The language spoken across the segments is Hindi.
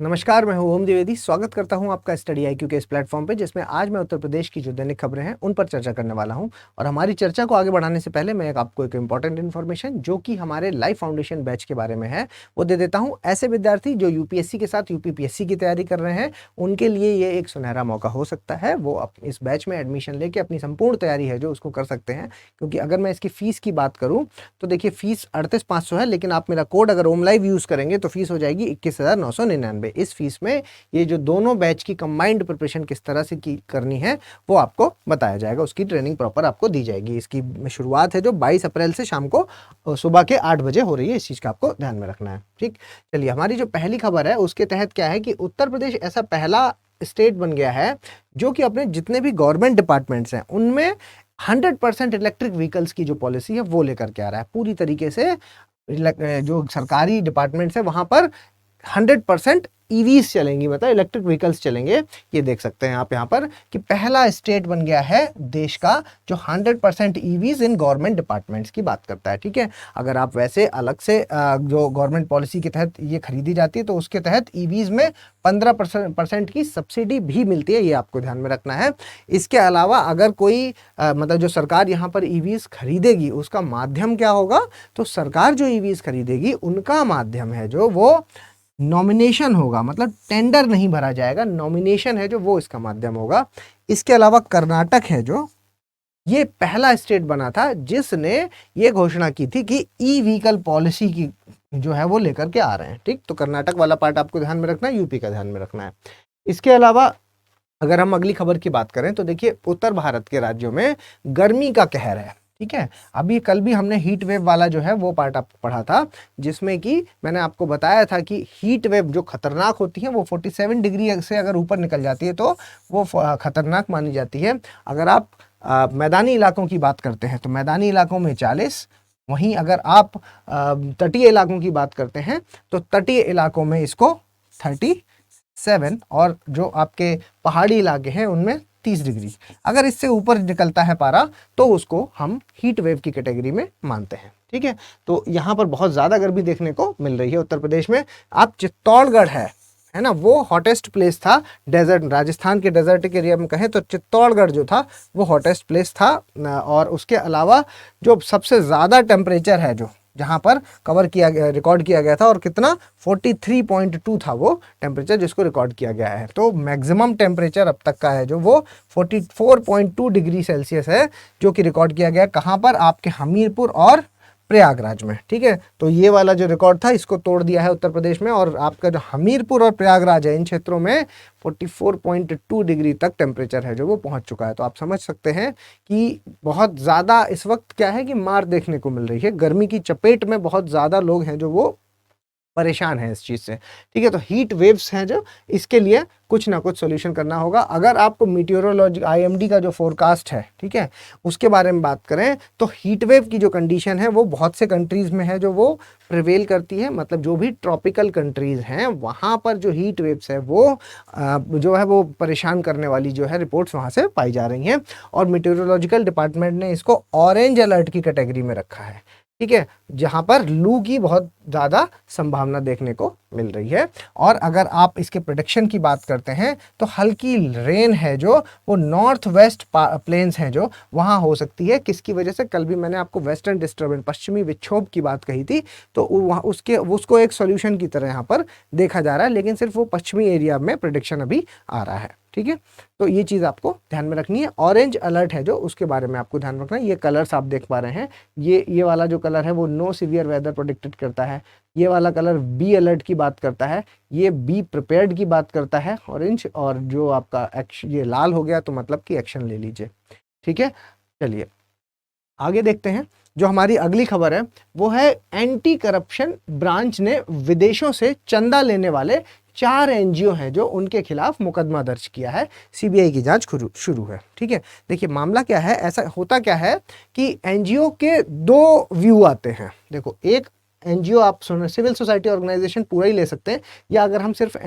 नमस्कार, मैं हूं ओम द्विवेदी। स्वागत करता हूं आपका स्टडी IQ के इस प्लेटफॉर्म पे, जिसमें आज मैं उत्तर प्रदेश की जो दैनिक खबरें हैं उन पर चर्चा करने वाला हूं। और हमारी चर्चा को आगे बढ़ाने से पहले मैं आपको एक इंपॉर्टेंट इन्फॉर्मेशन जो कि हमारे लाइफ फाउंडेशन बैच के बारे में है वो दे देता हूं। ऐसे विद्यार्थी जो यूपीएससी के साथ यूपीपीएससी की तैयारी कर रहे हैं उनके लिए ये एक सुनहरा मौका हो सकता है। वो इस बैच में एडमिशन लेके अपनी संपूर्ण तैयारी है जो उसको कर सकते हैं। क्योंकि अगर मैं इसकी फीस की बात करूँ तो देखिए, फीस 38,500 है, लेकिन आप मेरा कोड अगर ओम लाइव यूज़ करेंगे तो फीस हो जाएगी 21,999। इस फीस में ये जो दोनों बैच की कंबाइंड प्रिपरेशन किस तरह से करनी है वो आपको बताया जाएगा। उसकी ट्रेनिंग प्रॉपर आपको दी जाएगी। इसकी शुरुआत है जो 22 अप्रैल से शाम को सुबह के 8 बजे हो रही है। इस चीज़ का आपको ध्यान में रखना है। ठीक, चलिए, हमारी जो पहली खबर है उसके तहत क्या है कि उत्तर प्रदेश ऐसा पहला स्टेट बन गया है जो कि अपने जितने भी गवर्नमेंट डिपार्टमेंट्स हैं उनमें 100% इलेक्ट्रिक व्हीकल्स की जो पॉलिसी है वो लेकर के आ रहा है। पूरी तरीके से जो सरकारी डिपार्टमेंट्स है वहां पर 100% ईवीज चलेंगी, मतलब इलेक्ट्रिक व्हीकल्स चलेंगे। ये देख सकते हैं आप यहाँ पर कि पहला स्टेट बन गया है देश का जो 100% ईवीज इन गवर्नमेंट डिपार्टमेंट्स की बात करता है। ठीक है, अगर आप वैसे अलग से जो गवर्नमेंट पॉलिसी के तहत ये खरीदी जाती है तो उसके तहत ईवीज में 15% की सब्सिडी भी मिलती है। ये आपको ध्यान में रखना है। इसके अलावा अगर कोई मतलब जो सरकार यहाँ पर ईवीज खरीदेगी उसका माध्यम क्या होगा, तो सरकार जो ईवीज खरीदेगी उनका माध्यम है जो वो नॉमिनेशन होगा, मतलब टेंडर नहीं भरा जाएगा, नॉमिनेशन है जो वो इसका माध्यम होगा। इसके अलावा कर्नाटक है जो ये पहला स्टेट बना था जिसने ये घोषणा की थी कि ई व्हीकल पॉलिसी की जो है वो लेकर के आ रहे हैं। ठीक, तो कर्नाटक वाला पार्ट आपको ध्यान में रखना है, यूपी का ध्यान में रखना है। इसके अलावा अगर हम अगली खबर की बात करें तो देखिए, उत्तर भारत के राज्यों में गर्मी का कहर है। ठीक है, अभी कल भी हमने हीट वेव वाला जो है वो पार्ट आपको पढ़ा था, जिसमें कि मैंने आपको बताया था कि हीट वेव जो खतरनाक होती है वो 47 डिग्री से अगर ऊपर निकल जाती है तो वो खतरनाक मानी जाती है। अगर आप मैदानी इलाकों की बात करते हैं तो मैदानी इलाकों में 40, वहीं अगर आप तटीय इलाकों की बात करते हैं तो तटीय इलाकों में इसको 37, और जो आपके पहाड़ी इलाके हैं उनमें 30 डिग्री। अगर इससे ऊपर निकलता है पारा तो उसको हम हीट वेव की कैटेगरी में मानते हैं। ठीक है, तो यहाँ पर बहुत ज़्यादा गर्मी देखने को मिल रही है उत्तर प्रदेश में। आप चित्तौड़गढ़ है ना, वो हॉटेस्ट प्लेस था डेजर्ट, राजस्थान के डेजर्ट एरिया में कहें तो चित्तौड़गढ़ जो था वो हॉटेस्ट प्लेस था। और उसके अलावा जो सबसे ज़्यादा टेम्परेचर है जो जहाँ पर कवर किया गया, रिकॉर्ड किया गया था, और कितना 43.2 था वो टेम्परेचर जिसको रिकॉर्ड किया गया है। तो मैक्सिमम टेम्परेचर अब तक का है जो वो 44.2 डिग्री सेल्सियस है जो कि रिकॉर्ड किया गया कहाँ पर, आपके हमीरपुर और प्रयागराज में। ठीक है, तो ये वाला जो रिकॉर्ड था इसको तोड़ दिया है उत्तर प्रदेश में, और आपका जो हमीरपुर और प्रयागराज है इन क्षेत्रों में 44.2 डिग्री तक टेम्परेचर है जो वो पहुंच चुका है। तो आप समझ सकते हैं कि बहुत ज़्यादा इस वक्त क्या है कि मार देखने को मिल रही है। गर्मी की चपेट में बहुत ज़्यादा लोग हैं जो वो परेशान है इस चीज़ से। ठीक है, तो हीट वेव्स हैं जो इसके लिए कुछ ना कुछ सोल्यूशन करना होगा। अगर आपको मीटियोरोलॉजी IMD का जो फोरकास्ट है, ठीक है, उसके बारे में बात करें तो हीट वेव की जो कंडीशन है वो बहुत से कंट्रीज़ में है जो वो प्रिवेल करती है। मतलब जो भी ट्रॉपिकल कंट्रीज़ हैं वहाँ पर जो हीट वेव्स है वो जो है वो परेशान करने वाली जो है रिपोर्ट्स वहाँ से पाई जा रही हैं। और मीटियोरोलॉजिकल डिपार्टमेंट ने इसको ऑरेंज अलर्ट की कैटेगरी में रखा है। ठीक है, जहां पर लू की बहुत ज़्यादा संभावना देखने को मिल रही है। और अगर आप इसके प्रोटेक्शन की बात करते हैं तो हल्की रेन है जो वो नॉर्थ वेस्ट प्लेन्स हैं जो वहाँ हो सकती है। किसकी वजह से, कल भी मैंने आपको वेस्टर्न डिस्टर्बेंस, पश्चिमी विक्षोभ की बात कही थी, तो वहाँ उसको एक सॉल्यूशन की तरह यहाँ पर देखा जा रहा है, लेकिन सिर्फ वो पश्चिमी एरिया में प्रेडिक्शन अभी आ रहा है। ठीक है, तो ये चीज़ आपको ध्यान में रखनी है। ऑरेंज अलर्ट है जो उसके बारे में आपको ध्यान रखना है। ये कलर्स आप देख पा रहे हैं, ये वाला जो कलर है वो नो सीवियर वेदर प्रोडिक्टेड करता है। ये वाला कलर बी अलर्ट की बात करता है, ये बी प्रिपेयर्ड की बात करता है ऑरेंज। और जो आपका ये लाल हो गया तो मतलब कि एक्शन ले लीजिए। ठीक है, चलिए आगे देखते हैं। जो हमारी अगली खबर है वो है एंटी करप्शन ब्रांच ने विदेशों से चंदा लेने वाले 4 NGO हैं जो उनके खिलाफ मुकदमा दर्ज किया है। CBI की जांच शुरू है। ठीक है, देखिए मामला क्या है, ऐसा होता क्या है कि NGO के 2 व्यू आते हैं। देखो, एक NGO आप सिविल सोसाइटी ऑर्गेनाइजेशन पूरा ही ले सकते हैं, या अगर हम सिर्फ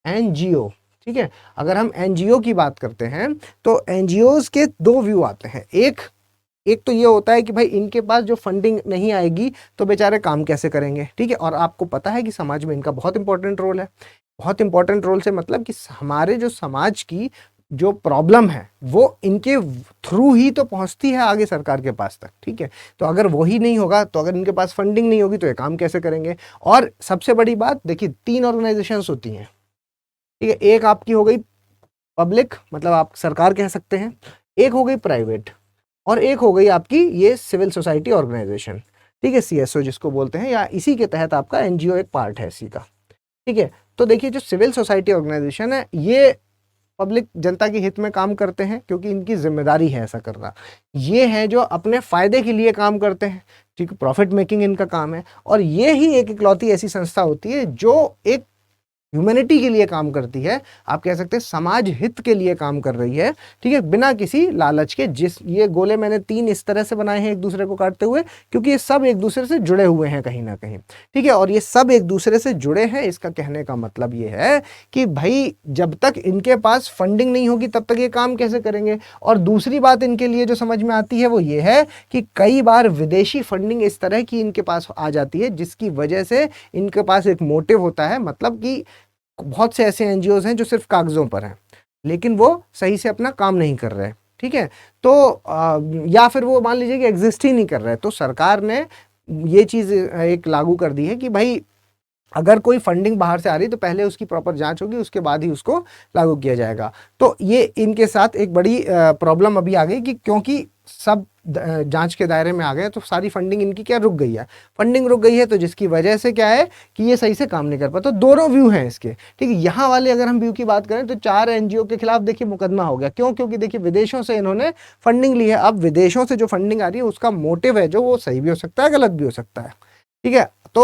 NGO, ठीक है, अगर हम NGO की बात करते हैं तो NGOs के 2 व्यू आते हैं। एक एक तो ये होता है कि भाई इनके पास जो फंडिंग नहीं आएगी तो बेचारे काम कैसे करेंगे, ठीक है। और आपको पता है कि समाज में इनका बहुत इंपॉर्टेंट रोल है। बहुत इंपॉर्टेंट रोल से मतलब कि हमारे जो समाज की जो प्रॉब्लम है वो इनके थ्रू ही तो पहुंचती है आगे सरकार के पास तक, ठीक है। तो अगर वही नहीं होगा, तो अगर इनके पास फंडिंग नहीं होगी तो ये काम कैसे करेंगे। और सबसे बड़ी बात देखिए, 3 ऑर्गेनाइजेशंस होती हैं, ठीक है। एक आपकी हो गई पब्लिक, मतलब आप सरकार कह सकते हैं, एक हो गई प्राइवेट, और एक हो गई आपकी ये सिविल सोसाइटी ऑर्गेनाइजेशन, ठीक है, सीएसओ जिसको बोलते हैं, या इसी के तहत आपका एनजीओ एक पार्ट है इसी का, ठीक है। तो देखिए जो सिविल सोसाइटी ऑर्गेनाइजेशन है ये पब्लिक जनता के हित में काम करते हैं, क्योंकि इनकी जिम्मेदारी है ऐसा करना। ये हैं जो अपने फायदे के लिए काम करते हैं, ठीक है, प्रॉफिट मेकिंग इनका काम है। और ये ही एक इकलौती ऐसी संस्था होती है जो एक ह्यूमैनिटी के लिए काम करती है, आप कह सकते हैं समाज हित के लिए काम कर रही है, ठीक है, बिना किसी लालच के। जिस ये गोले मैंने 3 इस तरह से बनाए हैं एक दूसरे को काटते हुए, क्योंकि ये सब एक दूसरे से जुड़े हुए हैं कहीं ना कहीं, ठीक है। और ये सब एक दूसरे से जुड़े हैं, इसका कहने का मतलब ये है कि भाई जब तक इनके पास फंडिंग नहीं होगी तब तक ये काम कैसे करेंगे। और दूसरी बात इनके लिए जो समझ में आती है वो ये है कि कई बार विदेशी फंडिंग इस तरह की इनके पास आ जाती है, जिसकी वजह से इनके पास एक मोटिव होता है, मतलब कि बहुत से ऐसे एनजीओज हैं जो सिर्फ कागजों पर हैं, लेकिन वो सही से अपना काम नहीं कर रहे, ठीक है। तो या फिर वो मान लीजिए कि एग्जिस्ट ही नहीं कर रहे, तो सरकार ने ये चीज़ एक लागू कर दी है कि भाई अगर कोई फंडिंग बाहर से आ रही तो पहले उसकी प्रॉपर जांच होगी, उसके बाद ही उसको लागू किया जाएगा। तो ये इनके साथ एक बड़ी प्रॉब्लम अभी आ गई कि क्योंकि सब जांच के दायरे में आ गए, तो सारी फंडिंग इनकी क्या रुक गई है, फंडिंग रुक गई है, तो जिसकी वजह से क्या है कि ये सही से काम नहीं कर पाते। तो दोनों व्यू हैं इसके, ठीक है। यहाँ वाले अगर हम व्यू की बात करें तो 4 एनजीओ के खिलाफ देखिए मुकदमा हो गया। क्यों? क्योंकि देखिए विदेशों से इन्होंने फंडिंग ली है। अब विदेशों से जो फंडिंग आ रही है उसका मोटिव है जो वो सही भी हो सकता है, गलत भी हो सकता है, ठीक है। तो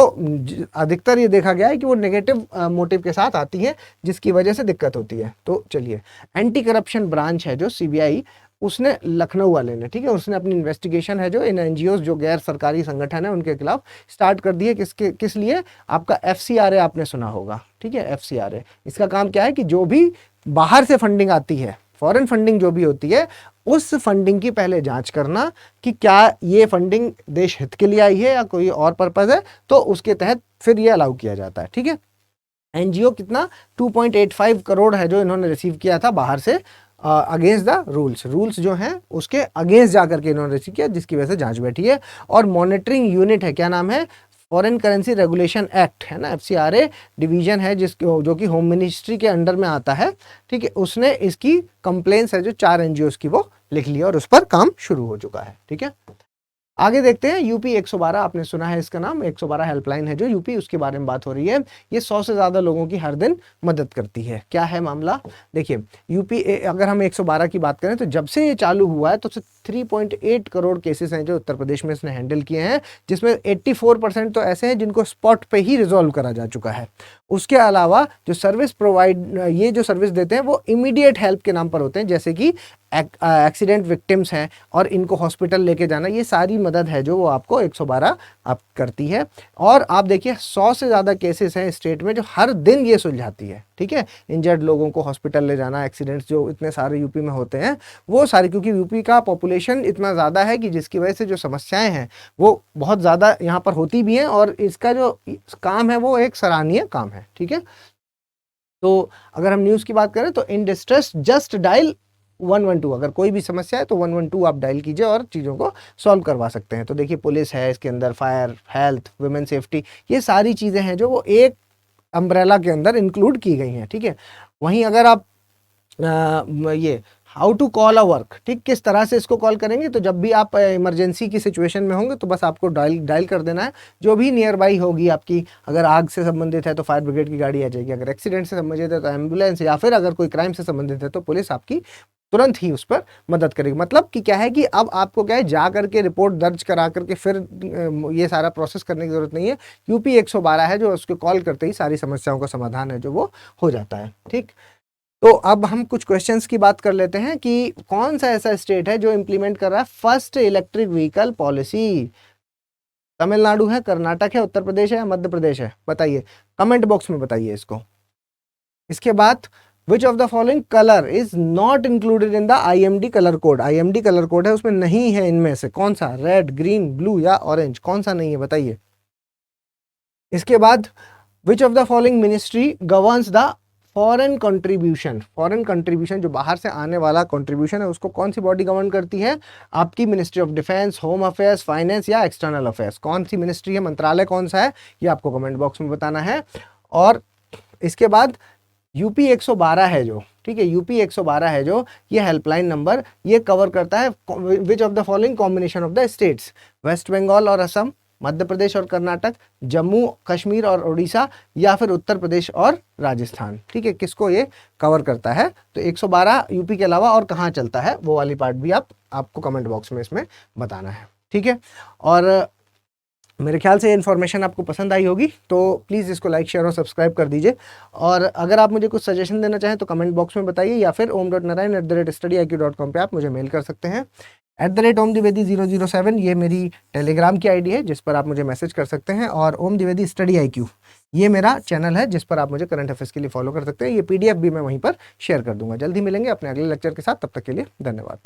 अधिकतर ये देखा गया है कि वो नेगेटिव मोटिव के साथ आती है, जिसकी वजह से दिक्कत होती है। तो चलिए, एंटी करप्शन ब्रांच है जो सीबीआई, उसने लखनऊ वाले ने, ठीक है, उसने अपनी इन्वेस्टिगेशन है जो इन एनजीओ जो गैर सरकारी संगठन है उनके खिलाफ स्टार्ट कर दी है। किस लिए? आपका एफसीआरए आपने सुना होगा, ठीक है। एफसीआरए इसका काम क्या है कि जो भी बाहर से फंडिंग आती है, फॉरेन फंडिंग जो भी होती है, उस फंडिंग की पहले जांच करना कि क्या ये फंडिंग देश हित के लिए आई है या कोई और पर्पज है, तो उसके तहत फिर ये अलाउ किया जाता है, ठीक है। एनजीओ कितना 2.85 करोड़ है जो इन्होंने रिसीव किया था बाहर से, अगेंस्ट द रूल्स जो हैं उसके अगेंस्ट जाकर के इन्होंने रिसीव किया, जिसकी वजह से जांच बैठी है। और मॉनिटरिंग यूनिट है, क्या नाम है, फॉरेन करेंसी रेगुलेशन एक्ट है ना, एफसीआरए डिवीजन है जो कि होम मिनिस्ट्री के अंडर में आता है, ठीक है। उसने इसकी कंप्लेंट्स है जो 4 एनजीओ की वो लिख लिया और उस पर काम शुरू हो चुका है, ठीक है। आगे देखते हैं यूपी 112, आपने सुना है इसका नाम, 112 हेल्पलाइन है जो यूपी, उसके बारे में बात हो रही है। ये 100 से ज़्यादा लोगों की हर दिन मदद करती है। क्या है मामला? देखिए यूपी, अगर हम 112 की बात करें तो जब से ये चालू हुआ है तो 3.8 करोड़ केसेस हैं जो उत्तर प्रदेश में इसने हैंडल किए हैं, जिसमें 84% तो ऐसे हैं जिनको स्पॉट पे ही रिजॉल्व करा जा चुका है। उसके अलावा जो सर्विस ये जो सर्विस देते हैं वो इमीडिएट हेल्प के नाम पर होते हैं, जैसे कि एक्सीडेंट विक्टिम्स हैं और इनको हॉस्पिटल लेके जाना, ये सारी मदद है जो वो आपको 112 आप करती है। और आप देखिए 100 से ज़्यादा केसेस हैं स्टेट में जो हर दिन ये सुलझाती है, ठीक है। इंजर्ड लोगों को हॉस्पिटल ले जाना, एक्सीडेंट्स जो इतने सारे यूपी में होते हैं वो सारे, क्योंकि यूपी का पॉपुलेशन इतना ज़्यादा है कि जिसकी वजह से जो समस्याएं हैं वो बहुत ज़्यादा यहाँ पर होती भी हैं, और इसका जो काम है वो एक सराहनीय काम है, ठीक है। तो अगर हम न्यूज़ की बात करें तो इन डिस्ट्रेस जस्ट डायल 112, अगर कोई भी समस्या है तो 112 आप डायल कीजिए और चीज़ों को सॉल्व करवा सकते हैं। तो देखिए पुलिस है इसके अंदर, फायर, हेल्थ, वुमेन सेफ्टी, ये सारी चीज़ें हैं जो वो एक अम्ब्रेला के अंदर इंक्लूड की गई हैं, ठीक है। वहीं अगर आप ये how to call a work, ठीक, किस तरह से इसको कॉल करेंगे, तो जब भी आप इमरजेंसी की सिचुएशन में होंगे तो बस आपको डायल कर देना है, जो भी नियर बाई होगी आपकी। अगर आग से संबंधित है तो फायर ब्रिगेड की गाड़ी आ जाएगी, अगर एक्सीडेंट से संबंधित है तो एम्बुलेंस, या फिर अगर कोई क्राइम से संबंधित है तो पुलिस आपकी तुरंत ही उस पर मदद करेगी। मतलब कि क्या है कि अब आपको क्या है, जा करके रिपोर्ट दर्ज करा करके फिर ये सारा प्रोसेस करने की जरूरत नहीं है। यूपी 112 है जो उसको कॉल करते ही सारी समस्याओं का समाधान है जो वो हो जाता है, ठीक। तो अब हम कुछ क्वेश्चंस की बात कर लेते हैं कि कौन सा ऐसा स्टेट है जो इंप्लीमेंट कर रहा है first electric vehicle policy. Tamil Nadu है, कर्नाटक है, उत्तर प्रदेश है या मध्य प्रदेश है? बताइए, कमेंट बॉक्स में बताइए इसको। इसके बाद विच of the following colour is not included in the IMD colour code. IMD colour code है, उसमें नहीं है इनमें से कौन सा? रेड, ग्रीन, ब्लू या ऑरेंज, कौन सा नहीं है बताइए। इसके बाद विच of the following ministry governs the foreign contribution. Foreign contribution जो बाहर से आने वाला कंट्रीब्यूशन है उसको कौन सी बॉडी गवर्न करती है? आपकी ministry of defence, home affairs, finance या एक्सटर्नल अफेयर्स। कौन सी मिनिस्ट्री है, मंत्रालय कौन सा है, ये आपको कमेंट बॉक्स में बताना है। और इसके बाद यूपी 112 है जो, ठीक है, यूपी 112 है जो, ये हेल्पलाइन नंबर ये कवर करता है which of the following combination of the states, West Bengal और असम, मध्य प्रदेश और कर्नाटक, जम्मू कश्मीर और उड़ीसा, या फिर उत्तर प्रदेश और राजस्थान। ठीक है, किसको ये कवर करता है? तो 112 यूपी के अलावा और कहाँ चलता है, वो वाली पार्ट भी आपको कमेंट बॉक्स में इसमें बताना है। ठीक है, और मेरे ख्याल से ये इन्फॉर्मेशन आपको पसंद आई होगी, तो प्लीज़ इसको लाइक, शेयर और सब्सक्राइब कर दीजिए। और अगर आप मुझे कुछ सजेशन देना चाहें तो कमेंट बॉक्स में बताइए, या फिर om.narayan@studiiq.com पे आप मुझे मेल कर सकते हैं। @omdivedi007 ये मेरी टेलीग्राम की आईडी है जिस पर आप मुझे मैसेज कर सकते हैं, और ओम द्विवेदी स्टडी IQ ये मेरा चैनल है जिस पर आप मुझे करंट अफेयर्स के लिए फॉलो कर सकते हैं। ये PDF भी मैं वहीं पर शेयर कर दूंगा। जल्दी मिलेंगे अपने अगले लेक्चर के साथ, तब तक के लिए धन्यवाद।